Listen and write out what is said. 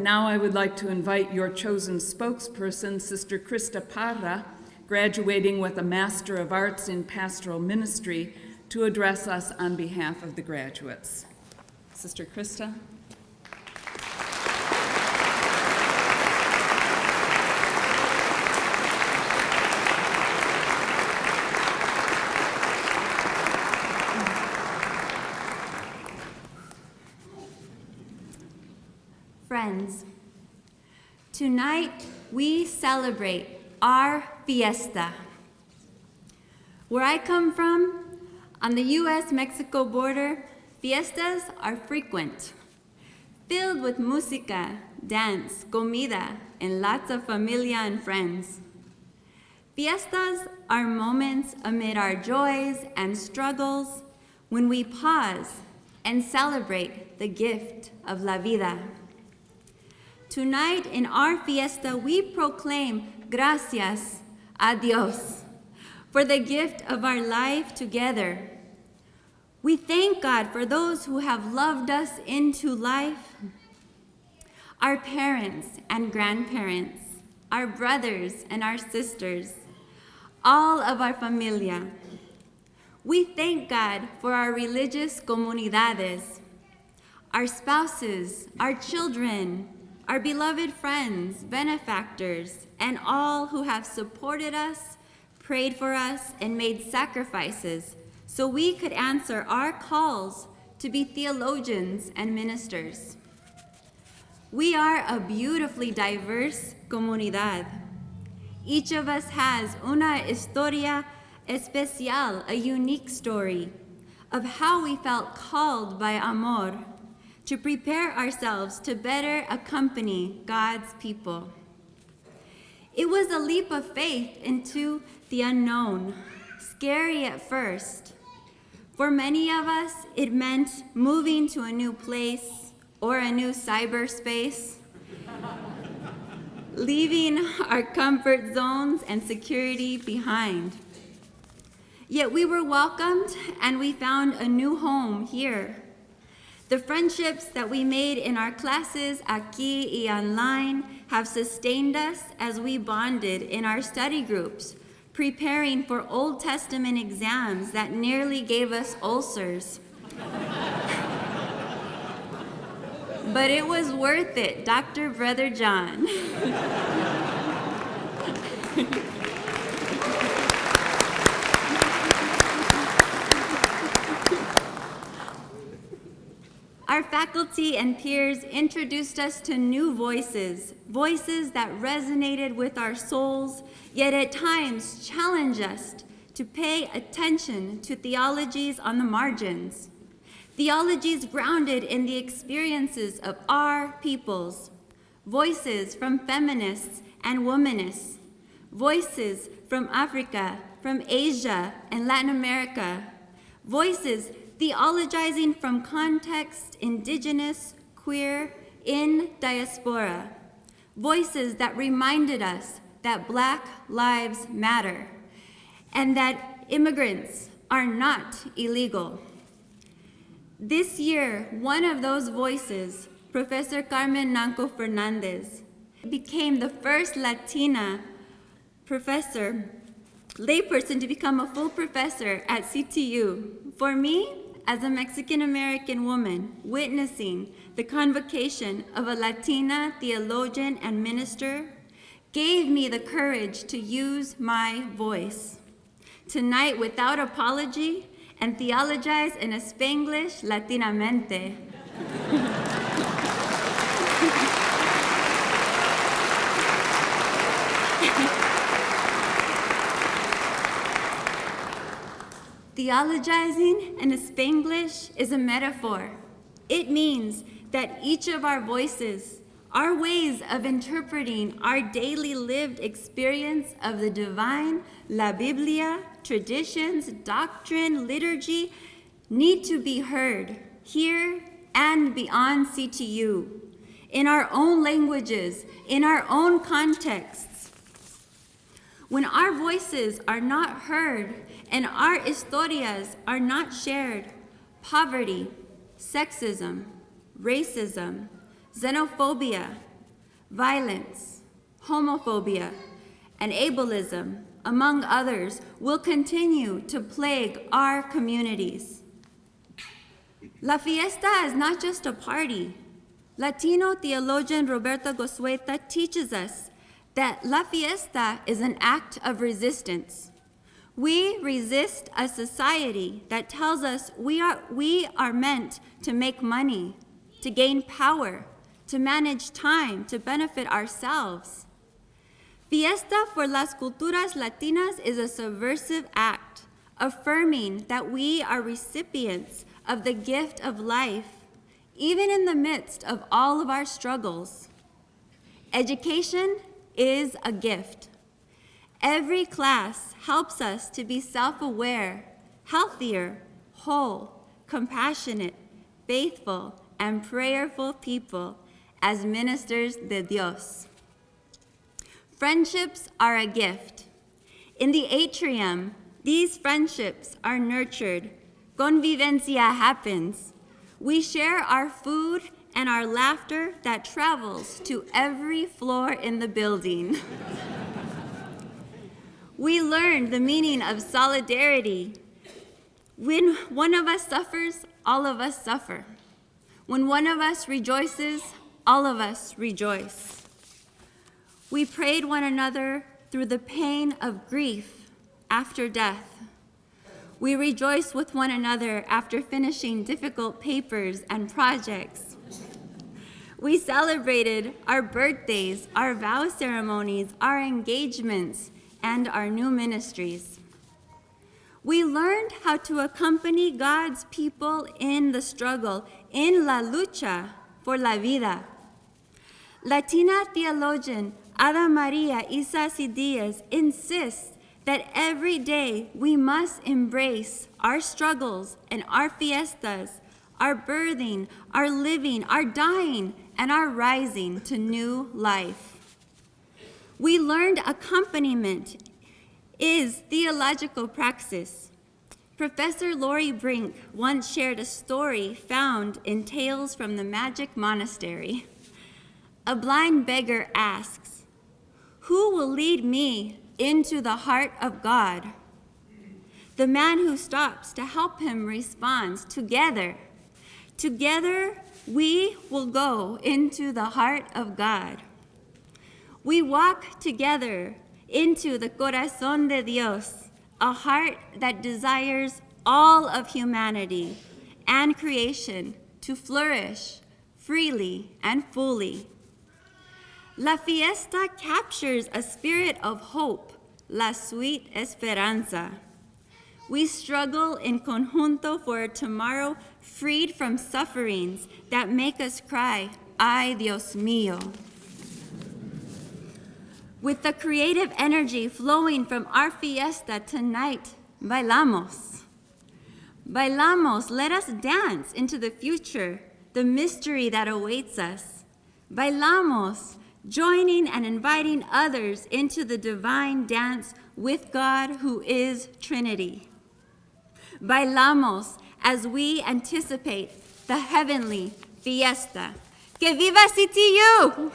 now I would like to invite your chosen spokesperson, Sister Christa Parra, graduating with a Master of Arts in Pastoral Ministry, to address us on behalf of the graduates. Sister Christa. Friends, tonight we celebrate our fiesta. Where I come from, on the U.S.-Mexico border, fiestas are frequent, filled with música, dance, comida, and lots of familia and friends. Fiestas are moments amid our joys and struggles when we pause and celebrate the gift of la vida. Tonight in our fiesta, we proclaim gracias a Dios for the gift of our life together. We thank God for those who have loved us into life, our parents and grandparents, our brothers and our sisters, all of our familia. We thank God for our religious comunidades, our spouses, our children, our beloved friends, benefactors, and all who have supported us, prayed for us, and made sacrifices so we could answer our calls to be theologians and ministers. We are a beautifully diverse comunidad. Each of us has una historia especial, a unique story of how we felt called by amor to prepare ourselves to better accompany God's people. It was a leap of faith into the unknown, scary at first. For many of us, it meant moving to a new place or a new cyberspace, leaving our comfort zones and security behind. Yet we were welcomed and we found a new home here. The friendships that we made in our classes aquí y online have sustained us as we bonded in our study groups, preparing for Old Testament exams that nearly gave us ulcers. But it was worth it, Dr. Brother John. Our faculty and peers introduced us to new voices, voices that resonated with our souls, yet at times challenge us to pay attention to theologies on the margins, theologies grounded in the experiences of our peoples, voices from feminists and womanists, voices from Africa, from Asia and Latin America, voices theologizing from context indigenous, queer, in diaspora, voices that reminded us that Black lives matter and that immigrants are not illegal. This year, one of those voices, Professor Carmen Nanco Fernandez, became the first Latina layperson to become a full professor at CTU. For me, as a Mexican-American woman witnessing the convocation of a Latina theologian and minister, gave me the courage to use my voice. Tonight, without apology, and theologize in a Spanglish Latinamente. Theologizing in a Spanglish is a metaphor. It means that each of our voices, our ways of interpreting our daily lived experience of the divine, La Biblia, traditions, doctrine, liturgy, need to be heard here and beyond CTU, in our own languages, in our own contexts. When our voices are not heard and our historias are not shared, poverty, sexism, racism, xenophobia, violence, homophobia, and ableism, among others, will continue to plague our communities. La fiesta is not just a party. Latino theologian Roberta Gosueta teaches us that la fiesta is an act of resistance. We resist a society that tells us we are meant to make money, to gain power, to manage time, to benefit ourselves. Fiesta for las Culturas Latinas is a subversive act, affirming that we are recipients of the gift of life, even in the midst of all of our struggles. Education is a gift. Every class helps us to be self-aware, healthier, whole, compassionate, faithful, and prayerful people as ministers de Dios. Friendships are a gift. In the atrium, these friendships are nurtured. Convivencia happens. We share our food and our laughter that travels to every floor in the building. We learn the meaning of solidarity. When one of us suffers, all of us suffer. When one of us rejoices, all of us rejoice. We prayed one another through the pain of grief after death. We rejoice with one another after finishing difficult papers and projects. We celebrated our birthdays, our vow ceremonies, our engagements, and our new ministries. We learned how to accompany God's people in the struggle, in la lucha por la vida. Latina theologian Ada Maria Isa Castillas insists that every day we must embrace our struggles and our fiestas, our birthing, our living, our dying, and our rising to new life. We learned accompaniment is theological praxis. Professor Lori Brink once shared a story found in Tales from the Magic Monastery. A blind beggar asks, "Who will lead me into the heart of God?" The man who stops to help him responds, "Together. Together we will go into the heart of God." We walk together into the corazón de Dios, a heart that desires all of humanity and creation to flourish freely and fully. La fiesta captures a spirit of hope, la sweet esperanza. We struggle in conjunto for a tomorrow freed from sufferings that make us cry, "Ay, Dios mío." With the creative energy flowing from our fiesta tonight, bailamos. Bailamos, let us dance into the future, the mystery that awaits us. Bailamos, joining and inviting others into the divine dance with God who is Trinity. Bailamos as we anticipate the heavenly fiesta. Que viva CTU!